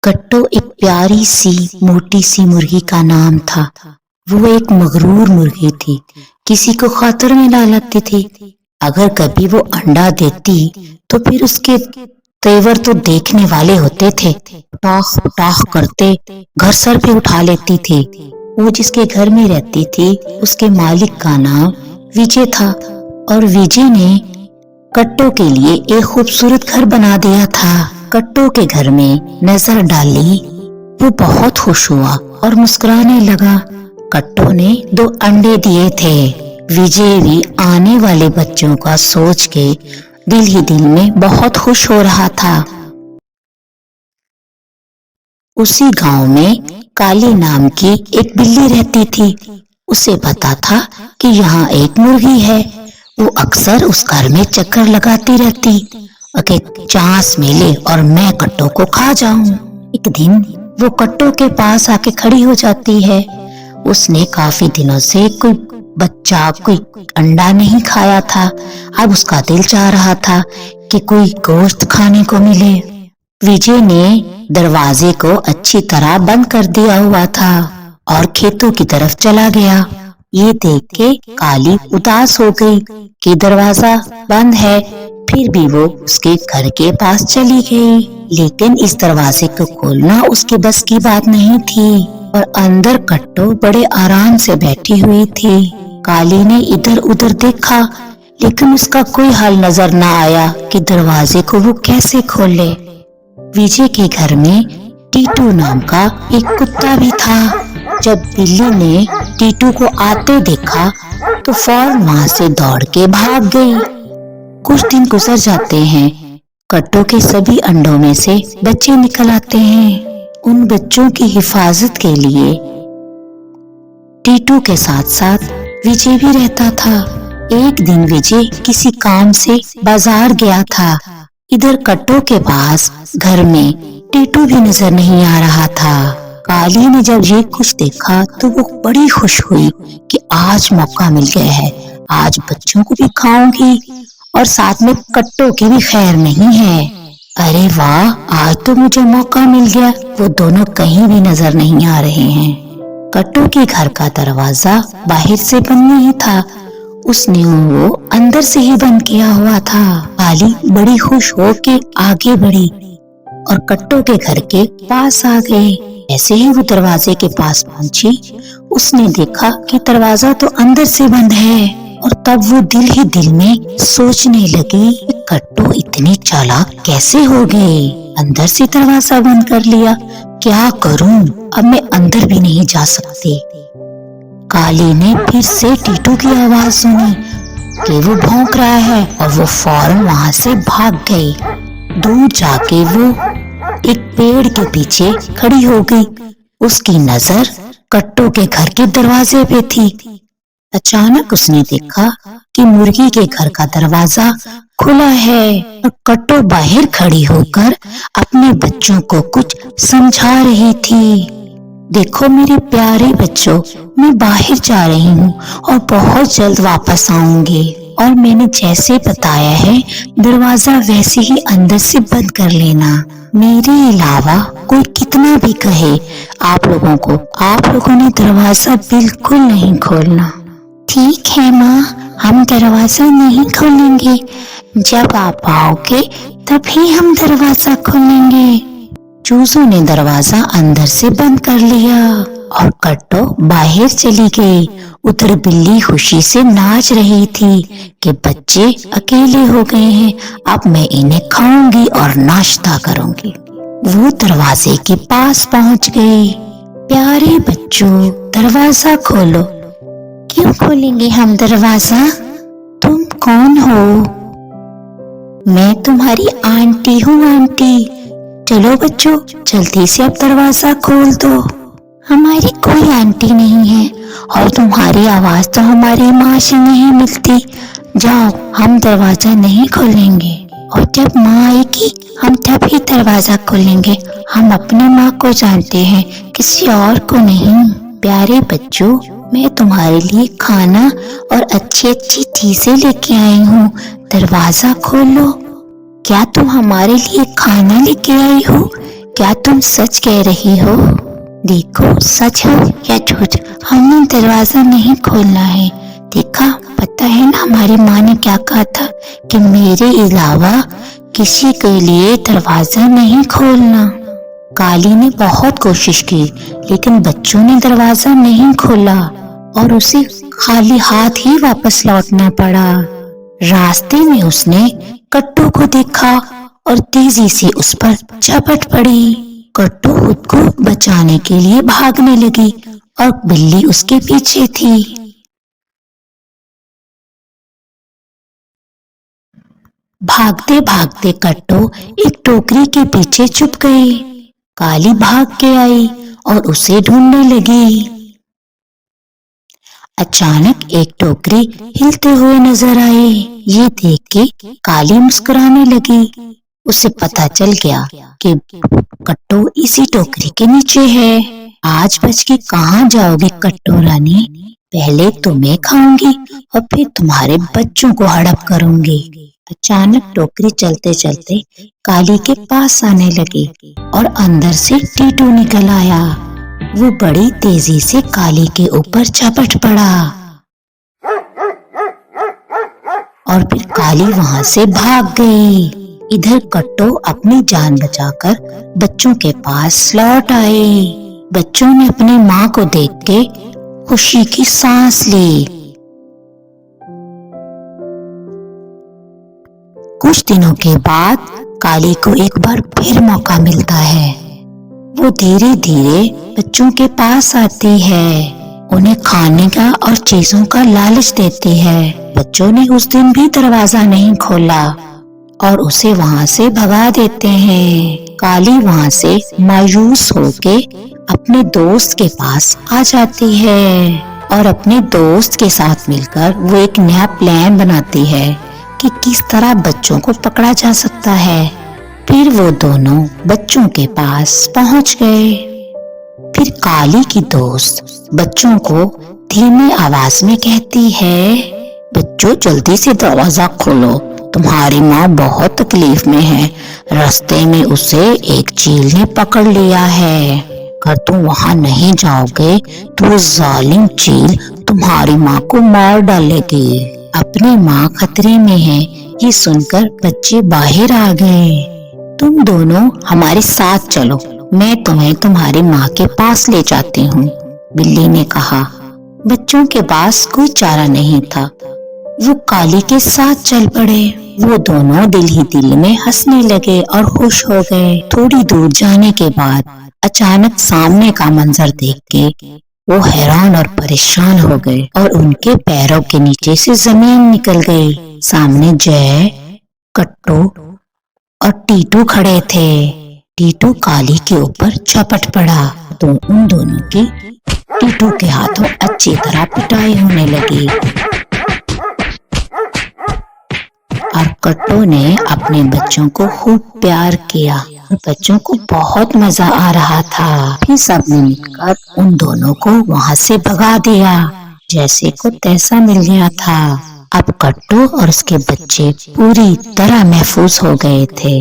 कट्टो एक प्यारी सी मोटी सी मुर्गी का नाम था। वो एक मगरूर मुर्गी थी, किसी को खतरे में डालती थी। अगर कभी वो अंडा देती तो फिर उसके तेवर तो देखने वाले होते थे। टाख टाख करते घर सर पे उठा लेती थी। वो जिसके घर में रहती थी उसके मालिक का नाम विजय था और विजय ने कट्टो के लिए एक खूबसूरत घर बना दिया था। कट्टो के घर में नजर डाली, वो बहुत खुश हुआ और मुस्कुराने लगा। कट्टो ने 2 अंडे दिए थे। विजय भी आने वाले बच्चों का सोच के दिल ही दिल में बहुत खुश हो रहा था। उसी गांव में काली नाम की एक बिल्ली रहती थी। उसे पता था कि यहाँ एक मुर्गी है। वो अक्सर उस घर में चक्कर लगाती रहती कि चांस मिले और मैं कट्टो को खा जाऊं। एक दिन वो कट्टो के पास आके खड़ी हो जाती है। उसने काफी दिनों से कोई बच्चा, कोई अंडा नहीं खाया था। अब उसका दिल चाह रहा था कि कोई गोश्त खाने को मिले। विजय ने दरवाजे को अच्छी तरह बंद कर दिया हुआ था और खेतों की तरफ चला गया। ये देख के काली उदास हो गई कि दरवाजा बंद है, फिर भी वो उसके घर के पास चली गई। लेकिन इस दरवाजे को खोलना उसके बस की बात नहीं थी और अंदर कट्टो बड़े आराम से बैठी हुई थी। काली ने इधर उधर देखा लेकिन उसका कोई हल नजर न आया कि दरवाजे को वो कैसे खोले। विजय के घर में टीटू नाम का एक कुत्ता भी था। जब बिल्ली ने टीटू को आते देखा तो फौरन वहां से दौड़ के भाग गई। कुछ दिन गुजर जाते हैं। कट्टो के सभी अंडों में से बच्चे निकल आते हैं। उन बच्चों की हिफाजत के लिए टीटू के साथ साथ विजय भी रहता था। एक दिन विजय किसी काम से बाजार गया था। इधर कट्टो के पास घर में टीटू भी नजर नहीं आ रहा था। काली ने जब ये कुछ देखा तो वो बड़ी खुश हुई कि आज मौका मिल गया है, आज बच्चों को भी खाऊंगी और साथ में कट्टो की भी खैर नहीं है। अरे वाह, आज तो मुझे मौका मिल गया। वो दोनों कहीं भी नजर नहीं आ रहे हैं। कट्टो के घर का दरवाजा बाहर से बंद नहीं था, उसने वो अंदर से ही बंद किया हुआ था। काली बड़ी खुश हो के आगे बढ़ी और कट्टो के घर के पास आ गई। ऐसे ही वो दरवाजे के पास पहुंची, उसने देखा कि दरवाजा तो अंदर से बंद है और तब वो दिल ही दिल में सोचने लगी कि कट्टो इतने चालाक कैसे हो गए, अंदर से दरवाजा बंद कर लिया। क्या करूं, अब मैं अंदर भी नहीं जा सकती। काली ने फिर से टीटू की आवाज सुनी कि वो भौंक रहा है और वो फौरन वहां से भाग गई। दूर जाके वो एक पेड़ के पीछे खड़ी हो गई। उसकी नजर कट्टो के घर के दरवाजे पे थी। अचानक उसने देखा कि मुर्गी के घर का दरवाजा खुला है और कट्टो बाहर खड़ी होकर अपने बच्चों को कुछ समझा रही थी। देखो मेरे प्यारे बच्चों, मैं बाहर जा रही हूँ और बहुत जल्द वापस आऊंगी और मैंने जैसे बताया है दरवाजा वैसे ही अंदर से बंद कर लेना। मेरे अलावा कोई कितना भी कहे आप लोगों ने दरवाजा बिल्कुल नहीं खोलना। ठीक है माँ, हम दरवाजा नहीं खोलेंगे। जब आप आओगे तभी हम दरवाजा खोलेंगे। चूजू ने दरवाजा अंदर से बंद कर लिया और कट्टो बाहर चली गई। उधर बिल्ली खुशी से नाच रही थी कि बच्चे अकेले हो गए हैं, अब मैं इन्हें खाऊंगी और नाश्ता करूंगी। वो दरवाजे के पास पहुंच गई। प्यारे बच्चों, दरवाजा खोलो। क्यों खोलेंगे हम दरवाजा? तुम कौन हो? मैं तुम्हारी आंटी हूँ आंटी। चलो बच्चों, जल्दी से अब दरवाजा खोल दो। हमारी कोई आंटी नहीं है और तुम्हारी आवाज तो हमारी माँ से नहीं मिलती। जाओ, हम दरवाजा नहीं खोलेंगे और जब माँ आएगी हम तभी दरवाजा खोलेंगे। हम अपनी माँ को जानते हैं, किसी और को नहीं। प्यारे बच्चों, मैं तुम्हारे लिए खाना और अच्छी अच्छी चीजें लेके आई हूँ, दरवाजा खोलो। क्या तुम हमारे लिए खाना लेके आई हो क्या तुम सच कह रही हो? देखो, सच हो या झूठ, हमें दरवाजा नहीं खोलना है। देखा, पता है ना हमारी माँ ने क्या कहा था कि मेरे अलावा किसी के लिए दरवाजा नहीं खोलना। काली ने बहुत कोशिश की, लेकिन बच्चों ने दरवाजा नहीं खोला और उसे खाली हाथ ही वापस लौटना पड़ा। रास्ते में उसने कट्टू को देखा और तेजी से उस पर झपट पड़ी। कट्टू खुद को बचाने के लिए भागने लगी और बिल्ली उसके पीछे थी। भागते भागते कट्टू एक टोकरी के पीछे छुप गई। काली भाग के आई और उसे ढूंढने लगी। अचानक एक टोकरी हिलते हुए नजर आई। ये देख के काली मुस्कुराने लगी। उसे पता चल गया कि कट्टू इसी टोकरी के नीचे है। आज बच के कहाँ जाओगी कट्टू रानी? पहले तुम्हें खाऊंगी और फिर तुम्हारे बच्चों को हड़प करूंगी। अचानक टोकरी चलते चलते काली के पास आने लगी और अंदर से टीटू निकल आया। वो बड़ी तेजी से काली के ऊपर झपट पड़ा और फिर काली वहां से भाग गई। इधर कट्टू अपनी जान बचाकर बच्चों के पास लौट आए। बच्चों ने अपनी माँ को देख के खुशी की सांस ली। कुछ दिनों के बाद काली को एक बार फिर मौका मिलता है। वो धीरे धीरे बच्चों के पास आती है, उन्हें खाने का और चीजों का लालच देती है। बच्चों ने उस दिन भी दरवाजा नहीं खोला और उसे वहां से भगा देते हैं। काली वहां से मायूस होके अपने दोस्त के पास आ जाती है और अपने दोस्त के साथ मिलकर वो एक नया प्लान बनाती है कि किस तरह बच्चों को पकड़ा जा सकता है। फिर वो दोनों बच्चों के पास पहुंच गए। फिर काली की दोस्त बच्चों को धीमी आवाज में कहती है, बच्चों जल्दी से दरवाजा खोलो, तुम्हारी माँ बहुत तकलीफ में है। रास्ते में उसे एक चील ने पकड़ लिया है। अगर तुम वहाँ नहीं जाओगे तो जालिम चील तुम्हारी माँ को मार डालेगी। अपनी माँ खतरे में है, ये सुनकर बच्चे बाहर आ गए। तुम दोनों हमारे साथ चलो, मैं तुम्हें तुम्हारी माँ के पास ले जाती हूँ, बिल्ली ने कहा। बच्चों के पास कोई चारा नहीं था, वो काली के साथ चल पड़े। वो दोनों दिल ही दिल में हंसने लगे और खुश हो गए। थोड़ी दूर जाने के बाद अचानक सामने का मंजर देख के वो हैरान और परेशान हो गए और उनके पैरों के नीचे से जमीन निकल गई। सामने जय, कट्टू और टीटू खड़े थे। टीटू काली के ऊपर झपट पड़ा तो उन दोनों की टीटू के हाथों अच्छी तरह पिटाई होने लगी और कट्टू ने अपने बच्चों को खूब प्यार किया और बच्चों को बहुत मजा आ रहा था। फिर सबने मिलकर उन दोनों को वहां से भगा दिया। जैसे को तैसा मिल गया था। अब कट्टू और उसके बच्चे पूरी तरह महफूज हो गए थे।